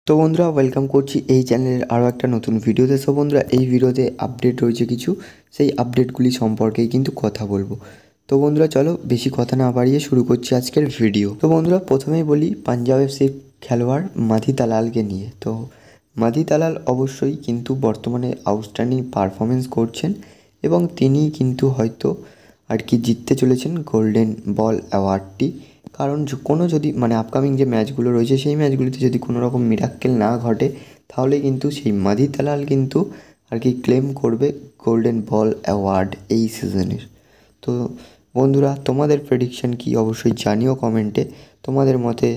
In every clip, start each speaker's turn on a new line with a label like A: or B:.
A: তো বন্ধুরা ওয়েলকাম করছি এই চ্যানেলের আরও একটা নতুন ভিডিওতে। সো বন্ধুরা এই ভিডিওতে আপডেট রয়েছে কিছু, সেই আপডেটগুলি সম্পর্কেই কিন্তু কথা বলবো। তো বন্ধুরা চলো বেশি কথা না বাড়িয়ে শুরু করছি আজকের ভিডিও। তো বন্ধুরা প্রথমেই বলি পাঞ্জাব এফসির খেলোয়াড় মাধি তালালকে নিয়ে। তো মাধি তালাল অবশ্যই কিন্তু বর্তমানে আউটস্ট্যান্ডিং পারফরমেন্স করছেন এবং তিনি কিন্তু হয়তো আর কি জিততে চলেছেন গোল্ডেন বল অ্যাওয়ার্ডটি। কারণ কোনো যদি মানে আপকামিং যে ম্যাচগুলো রয়েছে সেই ম্যাচগুলিতে যদি কোনো রকম মিরাক্কেল না ঘটে তাহলে কিন্তু সেই মাধি তালাল কিন্তু আর কি ক্লেম করবে গোল্ডেন বল অ্যাওয়ার্ড এই সিজনের। তো বন্ধুরা তোমাদের প্রেডিকশন কি অবশ্যই জানিও কমেন্টে। তোমাদের মতে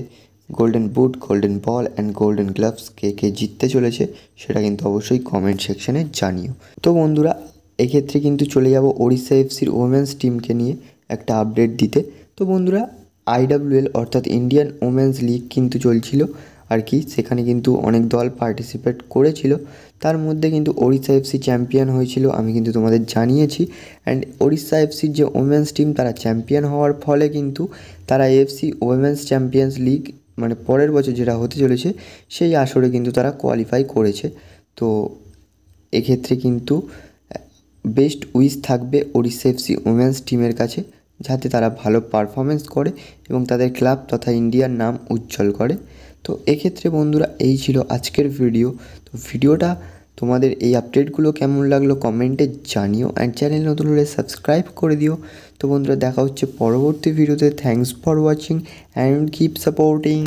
A: golden boot, golden ball and golden gloves কে কে জিততে চলেছে সেটা কিন্তু অবশ্যই কমেন্ট সেকশনে জানিও। তো বন্ধুরা এক্ষেত্রে কিন্তু চলে যাব ওড়িশা এফসির ওমেন্স টিমকে নিয়ে একটা আপডেট দিতে। তো বন্ধুরা আইডাব্লিউএল অর্থাৎ ইন্ডিয়ান ওমেন্স লিগ কিন্তু চলছিল আর কি, সেখানে কিন্তু অনেক দল পার্টিসিপেট করেছিল। তার মধ্যে কিন্তু ওড়িশা এফসি চ্যাম্পিয়ন হয়েছিল, আমি কিন্তু তোমাদের জানিয়েছি। অ্যান্ড ওড়িশা এফসির যে ওমেন্স টিম তারা চ্যাম্পিয়ন হওয়ার ফলে কিন্তু তারা এফসি ওমেন্স চ্যাম্পিয়ন্স লিগ মানে পরের বছর যেটা হতে চলেছে সেই আসরে কিন্তু তারা কোয়ালিফাই করেছে। তো এক্ষেত্রে কিন্তু বেস্ট উইশ থাকবে ওড়িশা এফসি ওমেন্স টিমের কাছে, যাতে তারা ভালো পারফরমেন্স করে এবং তাদের ক্লাব তথা ইন্ডিয়ার নাম উজ্জ্বল করে। তো এক্ষেত্রে বন্ধুরা এই ছিল আজকের ভিডিও। তো ভিডিওটা তোমাদের এই আপডেটগুলো কেমন লাগলো কমেন্টে জানিও, অ্যান্ড চ্যানেল নতুন হলে সাবস্ক্রাইব করে দিও। তো বন্ধুরা দেখা হচ্ছে পরবর্তী ভিডিওতে। Thanks for watching and keep supporting.